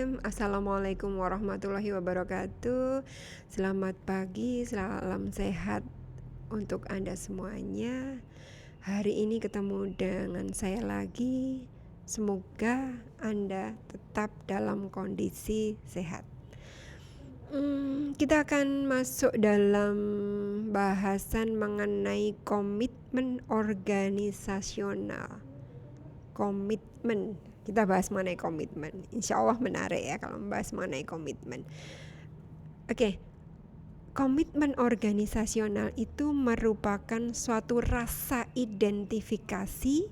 Bismillahirrahmanirrahim. Assalamualaikum warahmatullahi wabarakatuh. Selamat pagi, salam sehat untuk Anda semuanya. Hari ini ketemu dengan saya lagi. Semoga Anda tetap dalam kondisi sehat. Kita akan masuk dalam bahasan mengenai komitmen organisasional. Komitmen. Kita bahas mengenai komitmen. Insya Allah menarik ya kalau membahas mengenai komitmen. Oke. Komitmen organisasional itu merupakan suatu rasa identifikasi,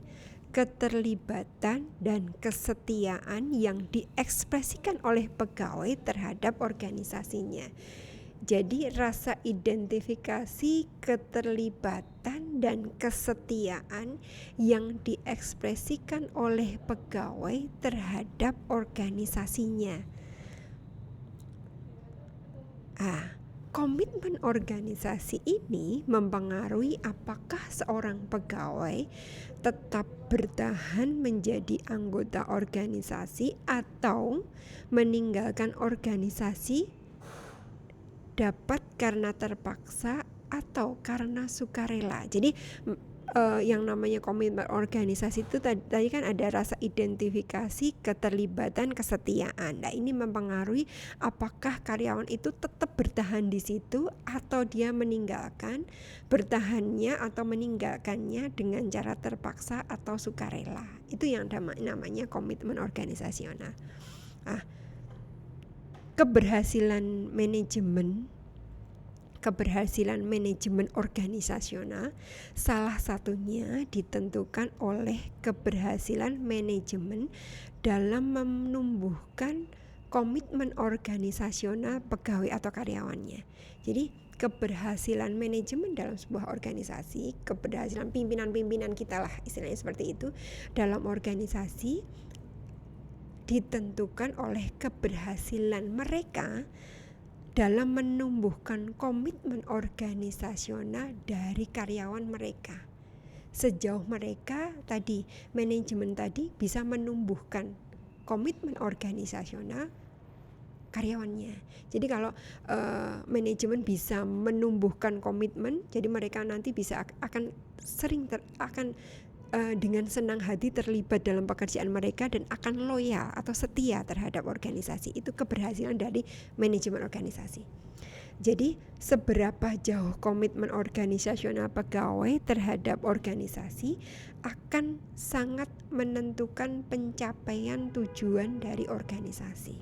keterlibatan, dan kesetiaan yang diekspresikan oleh pegawai terhadap organisasinya. Jadi rasa identifikasi, keterlibatan, dan kesetiaan yang diekspresikan oleh pegawai terhadap organisasinya. Komitmen organisasi ini mempengaruhi apakah seorang pegawai tetap bertahan menjadi anggota organisasi atau meninggalkan organisasi, dapat karena terpaksa atau karena sukarela. Jadi yang namanya komitmen organisasi itu tadi kan ada rasa identifikasi, keterlibatan, kesetiaan. Nah, ini mempengaruhi apakah karyawan itu tetap bertahan di situ atau dia meninggalkan, bertahannya atau meninggalkannya dengan cara terpaksa atau sukarela. Itu yang namanya komitmen organisasional. Keberhasilan manajemen organisasional salah satunya ditentukan oleh keberhasilan manajemen dalam menumbuhkan komitmen organisasional pegawai atau karyawannya. Jadi keberhasilan manajemen dalam sebuah organisasi, keberhasilan pimpinan-pimpinan kita lah istilahnya seperti itu dalam organisasi ditentukan oleh keberhasilan mereka dalam menumbuhkan komitmen organisasional dari karyawan mereka. Sejauh mereka tadi, manajemen tadi bisa menumbuhkan komitmen organisasional karyawannya. Jadi kalau manajemen bisa menumbuhkan komitmen, jadi mereka nanti bisa akan dengan senang hati terlibat dalam pekerjaan mereka dan akan loyal atau setia terhadap organisasi. Itu keberhasilan dari manajemen organisasi. Jadi seberapa jauh komitmen organisasional pegawai terhadap organisasi akan sangat menentukan pencapaian tujuan dari organisasi.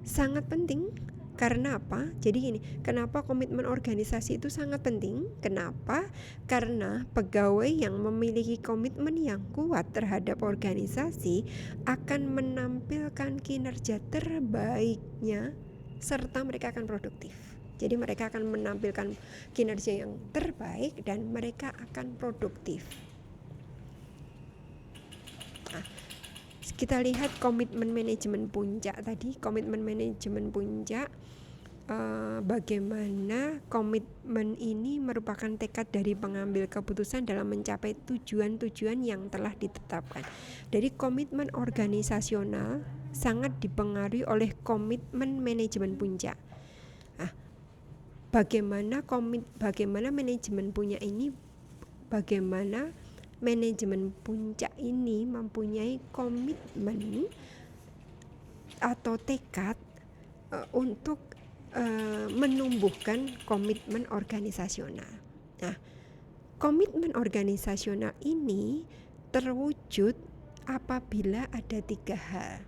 Sangat penting. Karena apa? Jadi gini, kenapa komitmen organisasi itu sangat penting? Kenapa? Karena pegawai yang memiliki komitmen yang kuat terhadap organisasi akan menampilkan kinerja terbaiknya serta mereka akan produktif. Jadi mereka akan menampilkan kinerja yang terbaik dan mereka akan produktif. Kita lihat komitmen manajemen puncak tadi, komitmen manajemen puncak. Bagaimana komitmen ini merupakan tekad dari pengambil keputusan dalam mencapai tujuan-tujuan yang telah ditetapkan. Dari komitmen organisasional sangat dipengaruhi oleh komitmen manajemen puncak. Bagaimana manajemen puncak ini? Bagaimana manajemen puncak ini mempunyai komitmen atau tekad untuk menumbuhkan komitmen organisasional. Nah, komitmen organisasional ini terwujud apabila ada 3 hal.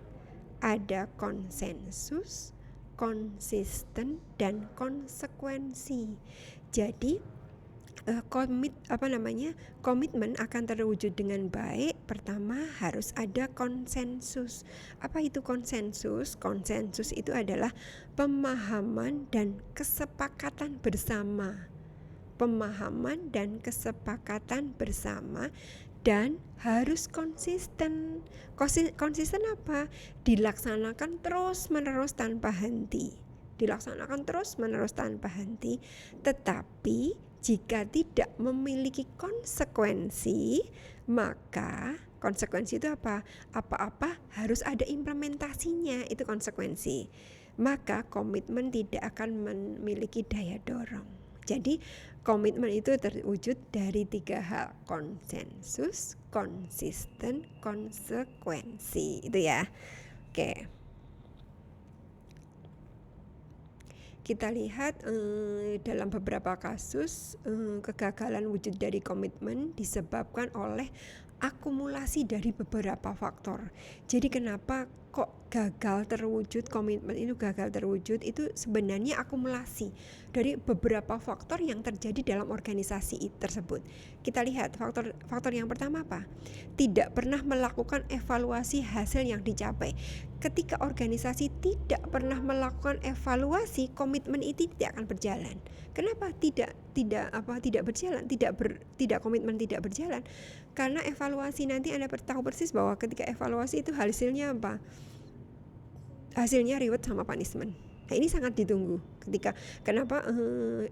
Ada konsensus, konsisten, dan konsekuensi. Jadi komitmen akan terwujud dengan baik. Pertama, harus ada konsensus. Apa itu konsensus? Konsensus itu adalah pemahaman dan kesepakatan bersama. Pemahaman dan kesepakatan bersama dan harus konsisten. Konsisten apa? Dilaksanakan terus-menerus tanpa henti. Tetapi jika tidak memiliki konsekuensi, maka Konsekuensi itu apa? Apa-apa harus ada implementasinya, itu konsekuensi. Maka komitmen tidak akan memiliki daya dorong. Jadi komitmen itu terwujud dari 3 hal: konsensus, konsisten, konsekuensi. Itu ya. Oke. Kita lihat dalam beberapa kasus kegagalan wujud dari komitmen disebabkan oleh akumulasi dari beberapa faktor. Jadi kenapa kok gagal terwujud, komitmen itu gagal terwujud, itu sebenarnya akumulasi dari beberapa faktor yang terjadi dalam organisasi tersebut. Kita lihat faktor yang pertama apa? Tidak pernah melakukan evaluasi hasil yang dicapai. Ketika organisasi tidak pernah melakukan evaluasi, komitmen itu tidak akan berjalan. Kenapa tidak berjalan? Tidak komitmen tidak berjalan. Karena evaluasi nanti Anda tahu persis bahwa ketika evaluasi itu hasilnya apa? Hasilnya reward sama punishment. Nah, ini sangat ditunggu. Kenapa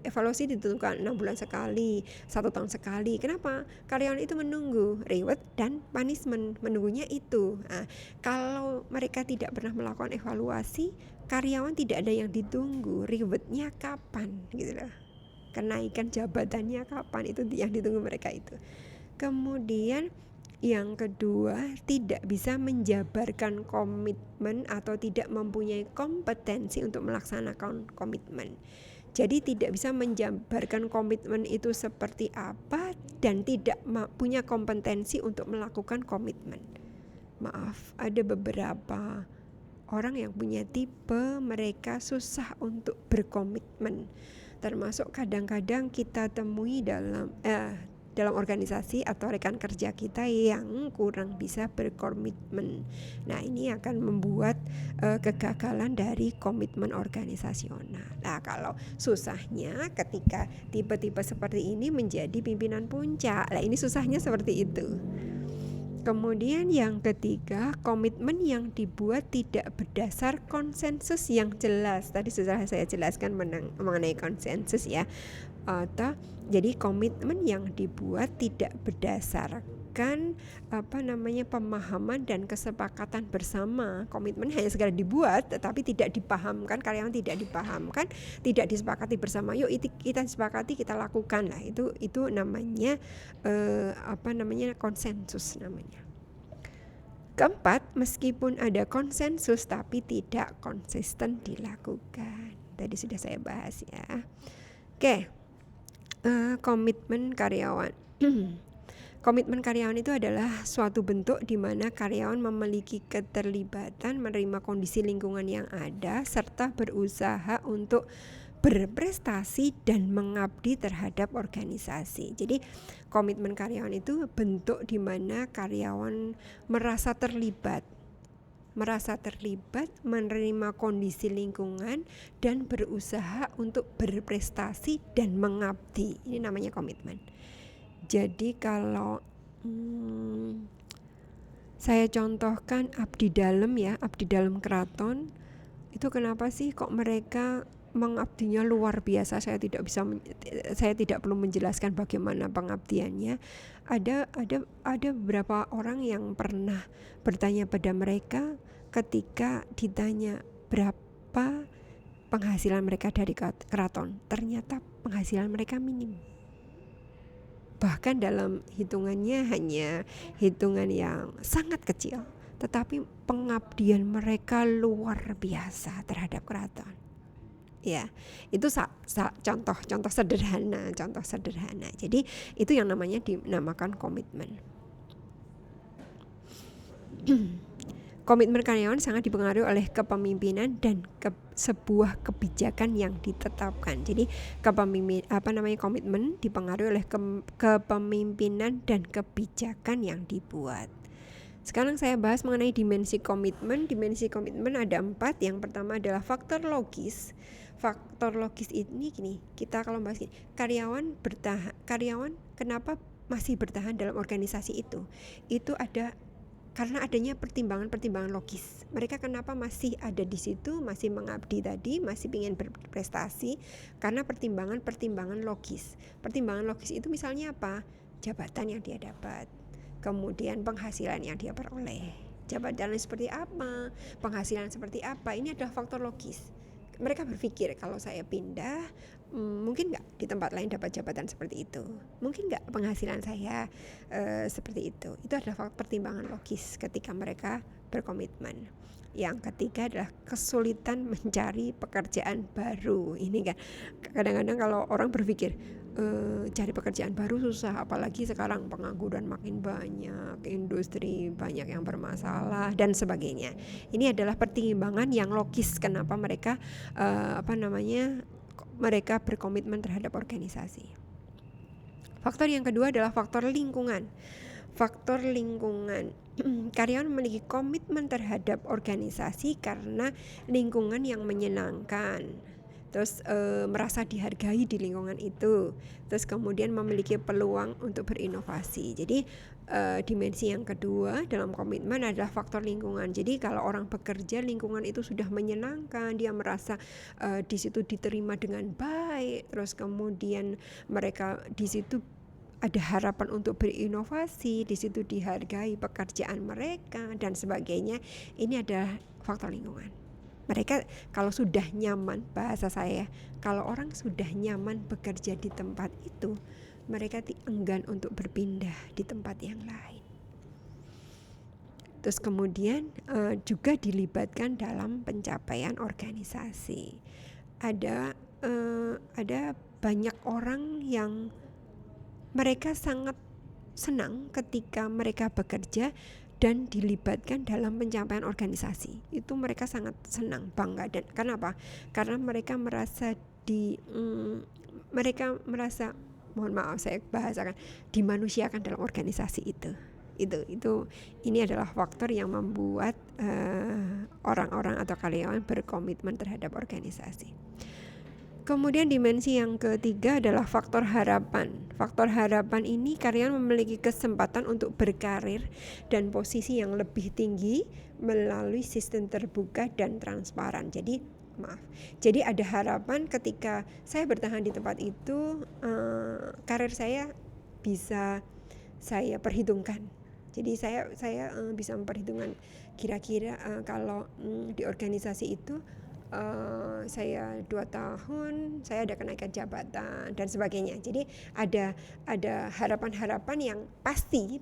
evaluasi ditentukan 6 bulan sekali, 1 tahun sekali? Kenapa? Karyawan itu menunggu reward dan punishment, menunggunya itu. Nah, kalau mereka tidak pernah melakukan evaluasi, karyawan tidak ada yang ditunggu. Rewardnya kapan? Gitu loh. Kenaikan jabatannya kapan? Itu yang ditunggu mereka itu. Kemudian yang kedua, tidak bisa menjabarkan komitmen atau tidak mempunyai kompetensi untuk melaksanakan komitmen. Jadi tidak bisa menjabarkan komitmen itu seperti apa dan tidak punya kompetensi untuk melakukan komitmen. Maaf, ada beberapa orang yang punya tipe mereka susah untuk berkomitmen. Termasuk kadang-kadang kita temui dalam organisasi atau rekan kerja kita yang kurang bisa berkomitmen. Nah, ini akan membuat kegagalan dari komitmen organisasional. Nah, kalau susahnya ketika tipe-tipe seperti ini menjadi pimpinan puncak. Nah, ini susahnya seperti itu. Kemudian yang ketiga, komitmen yang dibuat tidak berdasar konsensus yang jelas. Tadi sudah saya jelaskan mengenai konsensus ya. Jadi komitmen yang dibuat tidak berdasarkan pemahaman dan kesepakatan bersama. Komitmen hanya segera dibuat tetapi tidak dipahamkan, karyawan tidak dipahamkan, tidak disepakati bersama. Yuk kita sepakati, kita lakukan. Lah itu namanya konsensus namanya. Keempat, meskipun ada konsensus tapi tidak konsisten dilakukan. Tadi sudah saya bahas ya. Oke. Komitmen karyawan. Komitmen karyawan itu adalah suatu bentuk di mana karyawan memiliki keterlibatan, menerima kondisi lingkungan yang ada, serta berusaha untuk berprestasi dan mengabdi terhadap organisasi. Jadi komitmen karyawan itu bentuk di mana karyawan merasa terlibat, menerima kondisi lingkungan dan berusaha untuk berprestasi dan mengabdi. Ini namanya komitmen. Jadi kalau saya contohkan abdi dalam keraton, itu kenapa sih kok mereka mengabdinya luar biasa? Saya tidak perlu menjelaskan bagaimana pengabdiannya. Ada beberapa orang yang pernah bertanya pada mereka ketika ditanya berapa penghasilan mereka dari keraton. Ternyata penghasilan mereka minim. Bahkan dalam hitungannya hanya hitungan yang sangat kecil, tetapi pengabdian mereka luar biasa terhadap keraton. Ya, itu contoh sederhana. Jadi itu yang namanya dinamakan komitmen. Komitmen karyawan sangat dipengaruhi oleh kepemimpinan dan sebuah kebijakan yang ditetapkan. Jadi komitmen dipengaruhi oleh kepemimpinan dan kebijakan yang dibuat. Sekarang saya bahas mengenai dimensi komitmen. Dimensi komitmen ada 4. Yang pertama adalah faktor logis. Faktor logis ini gini, kita kalau bahas gini, karyawan kenapa masih bertahan dalam organisasi itu? Itu ada karena adanya pertimbangan logis. Mereka kenapa masih ada di situ, masih mengabdi tadi, masih ingin berprestasi? Karena pertimbangan logis. Pertimbangan logis itu misalnya apa? Jabatan yang dia dapat, kemudian penghasilan yang dia peroleh, jabatan seperti apa, penghasilan seperti apa. Ini adalah faktor logis. Mereka berpikir kalau saya pindah, mungkin nggak di tempat lain dapat jabatan seperti itu, mungkin nggak penghasilan saya seperti itu. Itu adalah pertimbangan logis ketika mereka berkomitmen. Yang ketiga adalah kesulitan mencari pekerjaan baru. Ini kan kadang-kadang kalau orang berpikir cari pekerjaan baru susah, apalagi sekarang pengangguran makin banyak, industri banyak yang bermasalah dan sebagainya. Ini adalah pertimbangan yang logis kenapa mereka mereka berkomitmen terhadap organisasi. Faktor yang kedua adalah faktor lingkungan. Faktor lingkungan. Karyawan memiliki komitmen terhadap organisasi karena lingkungan yang menyenangkan, terus merasa dihargai di lingkungan itu, terus kemudian memiliki peluang untuk berinovasi. Jadi dimensi yang kedua dalam komitmen adalah faktor lingkungan. Jadi kalau orang bekerja, lingkungan itu sudah menyenangkan, dia merasa di situ diterima dengan baik, terus kemudian mereka di situ ada harapan untuk berinovasi, di situ dihargai pekerjaan mereka dan sebagainya. Ini adalah faktor lingkungan. Mereka kalau sudah nyaman, bahasa saya, kalau orang sudah nyaman bekerja di tempat itu, mereka enggan untuk berpindah di tempat yang lain. Terus kemudian juga dilibatkan dalam pencapaian organisasi. Ada banyak orang yang mereka sangat senang ketika mereka bekerja dan dilibatkan dalam pencapaian organisasi. Itu mereka sangat senang, bangga. Dan kenapa? Karena mereka merasa mohon maaf saya bahasakan, dimanusiakan dalam organisasi itu. Ini adalah faktor yang membuat orang-orang atau karyawan berkomitmen terhadap organisasi. Kemudian dimensi yang ketiga adalah faktor harapan. Faktor harapan ini karyawan memiliki kesempatan untuk berkarir dan posisi yang lebih tinggi melalui sistem terbuka dan transparan. Jadi ada harapan ketika saya bertahan di tempat itu, karir saya bisa saya perhitungkan. Jadi saya bisa memperhitungkan kira-kira kalau di organisasi itu saya 2 tahun saya ada kenaikan jabatan dan sebagainya. Jadi ada harapan-harapan yang pasti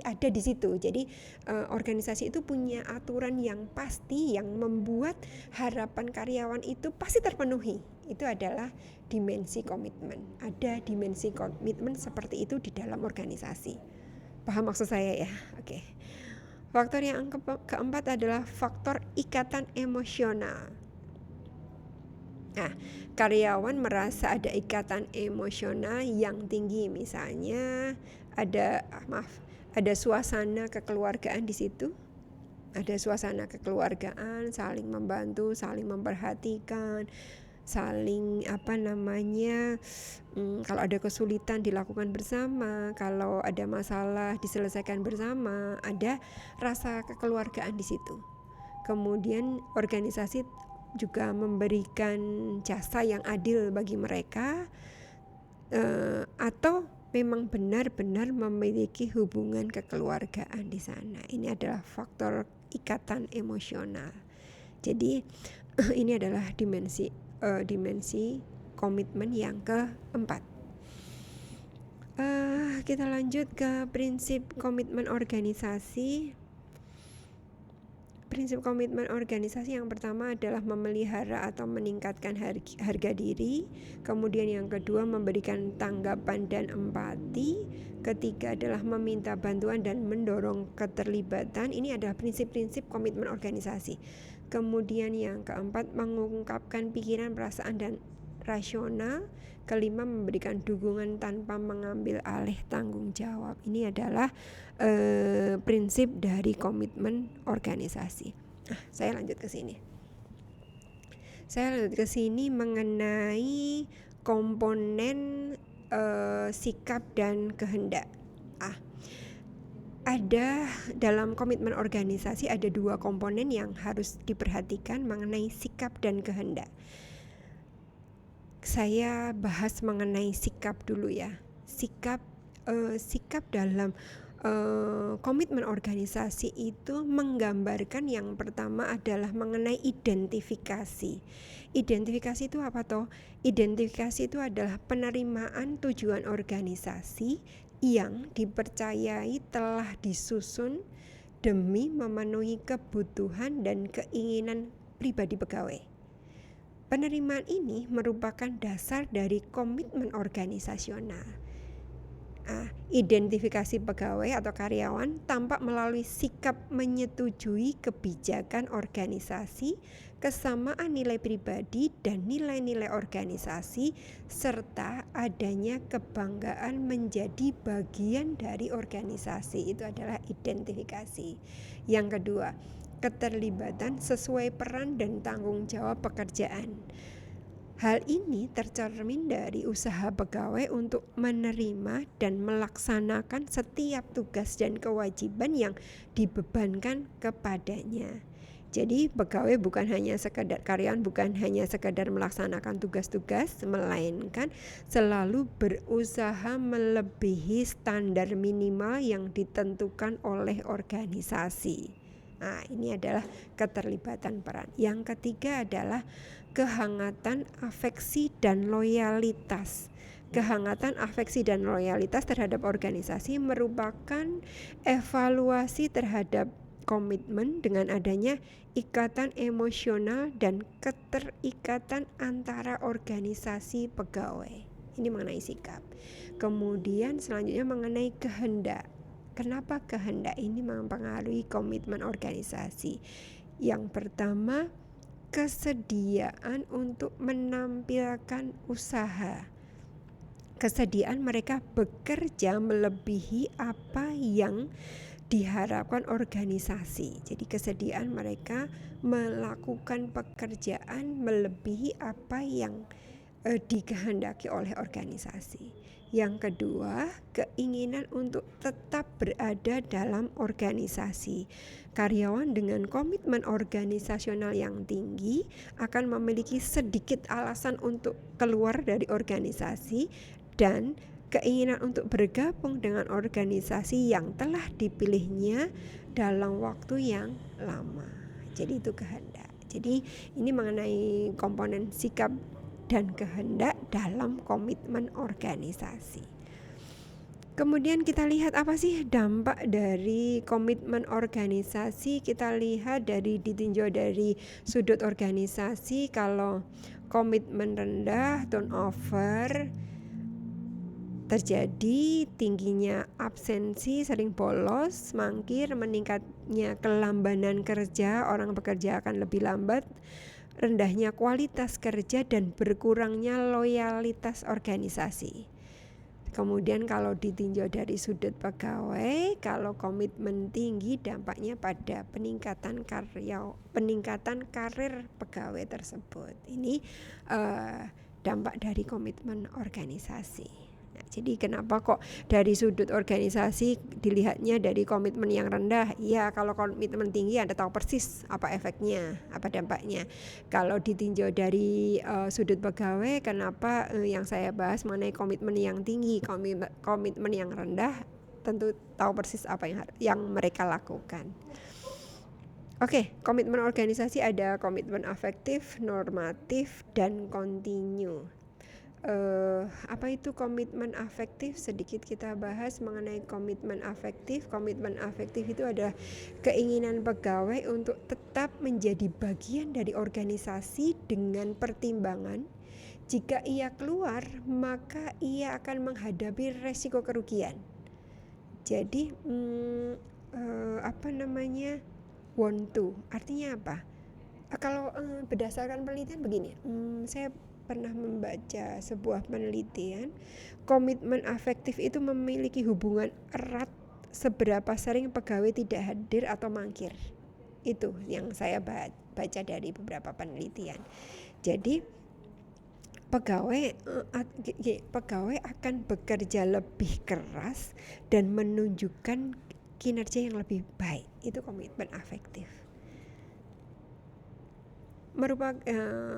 ada di situ. Jadi organisasi itu punya aturan yang pasti yang membuat harapan karyawan itu pasti terpenuhi. Itu adalah dimensi komitmen. Ada dimensi komitmen seperti itu di dalam organisasi. Paham maksud saya ya? Oke. Faktor yang keempat adalah faktor ikatan emosional. Nah, karyawan merasa ada ikatan emosional yang tinggi, misalnya ada suasana kekeluargaan di situ. Ada suasana kekeluargaan, saling membantu, saling memperhatikan, saling kalau ada kesulitan dilakukan bersama, kalau ada masalah diselesaikan bersama, ada rasa kekeluargaan di situ. Kemudian organisasi juga memberikan jasa yang adil bagi mereka, atau memang benar-benar memiliki hubungan kekeluargaan di sana. Ini adalah faktor ikatan emosional. Jadi ini adalah dimensi komitmen yang keempat. Kita lanjut ke prinsip komitmen organisasi. Prinsip komitmen organisasi yang pertama adalah memelihara atau meningkatkan harga diri. Kemudian yang kedua memberikan tanggapan dan empati. Ketiga adalah meminta bantuan dan mendorong keterlibatan. Ini adalah prinsip-prinsip komitmen organisasi. Kemudian yang keempat mengungkapkan pikiran, perasaan dan rasional. Kelima memberikan dukungan tanpa mengambil alih tanggung jawab. Ini adalah prinsip dari komitmen organisasi. Saya lanjut ke sini mengenai komponen sikap dan kehendak. Ada dalam komitmen organisasi ada 2 komponen yang harus diperhatikan mengenai sikap dan kehendak. Saya bahas mengenai sikap dulu ya. Sikap dalam komitmen organisasi itu menggambarkan yang pertama adalah mengenai identifikasi. Identifikasi itu apa toh? Identifikasi itu adalah penerimaan tujuan organisasi yang dipercayai telah disusun demi memenuhi kebutuhan dan keinginan pribadi pegawai. Penerimaan ini merupakan dasar dari komitmen organisasional. Identifikasi pegawai atau karyawan tampak melalui sikap menyetujui kebijakan organisasi, kesamaan nilai pribadi dan nilai-nilai organisasi, serta adanya kebanggaan menjadi bagian dari organisasi. Itu adalah identifikasi. Yang kedua, keterlibatan sesuai peran dan tanggung jawab pekerjaan. Hal ini tercermin dari usaha pegawai untuk menerima dan melaksanakan setiap tugas dan kewajiban yang dibebankan kepadanya. Jadi pegawai bukan hanya sekadar karyawan, bukan hanya sekadar melaksanakan tugas-tugas, melainkan selalu berusaha melebihi standar minimal yang ditentukan oleh organisasi. Ini adalah keterlibatan peran. Yang ketiga adalah kehangatan, afeksi, dan loyalitas. Kehangatan, afeksi, dan loyalitas terhadap organisasi merupakan evaluasi terhadap komitmen dengan adanya ikatan emosional dan keterikatan antara organisasi pegawai. Ini mengenai sikap. Kemudian selanjutnya mengenai kehendak. Kenapa kehendak ini mempengaruhi komitmen organisasi? Yang pertama, kesediaan untuk menampilkan usaha. Kesediaan mereka bekerja melebihi apa yang diharapkan organisasi. Jadi kesediaan mereka melakukan pekerjaan melebihi apa yang dikehendaki oleh organisasi. Yang kedua, keinginan untuk tetap berada dalam organisasi. Karyawan dengan komitmen organisasional yang tinggi akan memiliki sedikit alasan untuk keluar dari organisasi dan keinginan untuk bergabung dengan organisasi yang telah dipilihnya dalam waktu yang lama. Jadi itu kehendak. Jadi ini mengenai komponen sikap dan kehendak dalam komitmen organisasi. Kemudian kita lihat apa sih dampak dari komitmen organisasi. Kita lihat ditinjau dari sudut organisasi. Kalau komitmen rendah, turnover terjadi, tingginya absensi, sering bolos, mangkir, meningkatnya kelambanan kerja, orang bekerja akan lebih lambat, rendahnya kualitas kerja, dan berkurangnya loyalitas organisasi. Kemudian kalau ditinjau dari sudut pegawai, kalau komitmen tinggi dampaknya pada peningkatan karir pegawai tersebut. Ini dampak dari komitmen organisasi. Jadi kenapa kok dari sudut organisasi dilihatnya dari komitmen yang rendah? Ya, kalau komitmen tinggi Anda tahu persis apa efeknya, apa dampaknya. Kalau ditinjau dari sudut pegawai, kenapa yang saya bahas mengenai komitmen yang tinggi, komitmen yang rendah, tentu tahu persis apa yang mereka lakukan. Oke, komitmen organisasi ada komitmen afektif, normatif, dan kontinu. Apa itu komitmen afektif? Sedikit kita bahas mengenai komitmen afektif. Komitmen afektif itu adalah keinginan pegawai untuk tetap menjadi bagian dari organisasi dengan pertimbangan jika ia keluar maka ia akan menghadapi resiko kerugian. Jadi want to artinya apa? Kalau berdasarkan penelitian begini, saya pernah membaca sebuah penelitian, komitmen afektif itu memiliki hubungan erat seberapa sering pegawai tidak hadir atau mangkir. Itu yang saya baca dari beberapa penelitian. Jadi pegawai akan bekerja lebih keras dan menunjukkan kinerja yang lebih baik. Itu komitmen afektif.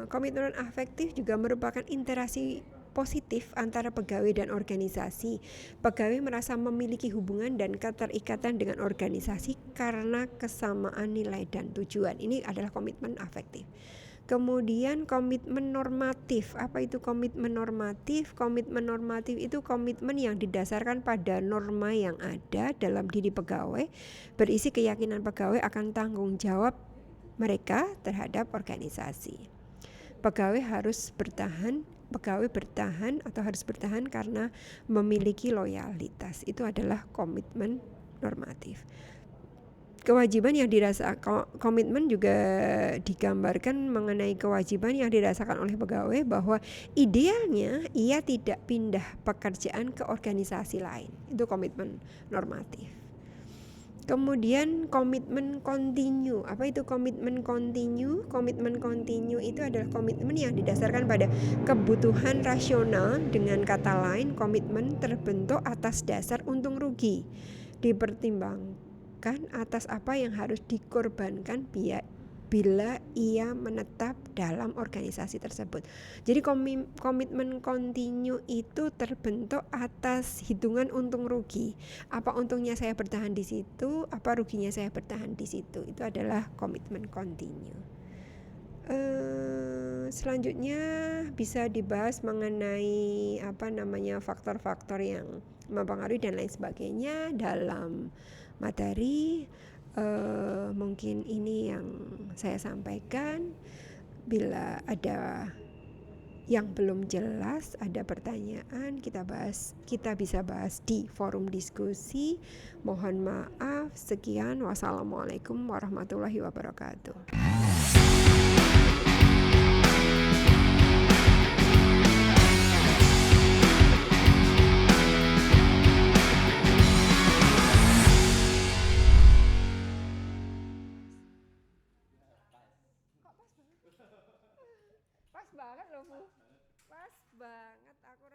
Komitmen afektif juga merupakan interaksi positif antara pegawai dan organisasi. Pegawai merasa memiliki hubungan dan keterikatan dengan organisasi karena kesamaan nilai dan tujuan. Ini adalah komitmen afektif. Kemudian komitmen normatif. Apa itu komitmen normatif? Komitmen normatif itu komitmen yang didasarkan pada norma yang ada dalam diri pegawai, berisi keyakinan pegawai akan tanggung jawab mereka terhadap organisasi. Pegawai bertahan atau harus bertahan karena memiliki loyalitas. Itu adalah komitmen normatif. Kewajiban yang komitmen juga digambarkan mengenai kewajiban yang dirasakan oleh pegawai bahwa idealnya ia tidak pindah pekerjaan ke organisasi lain. Itu komitmen normatif. Kemudian komitmen kontinu. Apa itu komitmen kontinu? Komitmen kontinu itu adalah komitmen yang didasarkan pada kebutuhan rasional. Dengan kata lain, komitmen terbentuk atas dasar untung rugi, dipertimbangkan atas apa yang harus dikorbankan bila ia menetap dalam organisasi tersebut. Jadi komitmen kontinu itu terbentuk atas hitungan untung rugi. Apa untungnya saya bertahan di situ, apa ruginya saya bertahan di situ. Itu adalah komitmen kontinu. Selanjutnya bisa dibahas mengenai faktor-faktor yang mempengaruhi dan lain sebagainya dalam materi. Mungkin ini yang saya sampaikan. Bila ada yang belum jelas, ada pertanyaan, kita bisa bahas di forum diskusi. Mohon maaf. Sekian, wassalamualaikum warahmatullahi wabarakatuh. Pas banget loh Bu, pas banget aku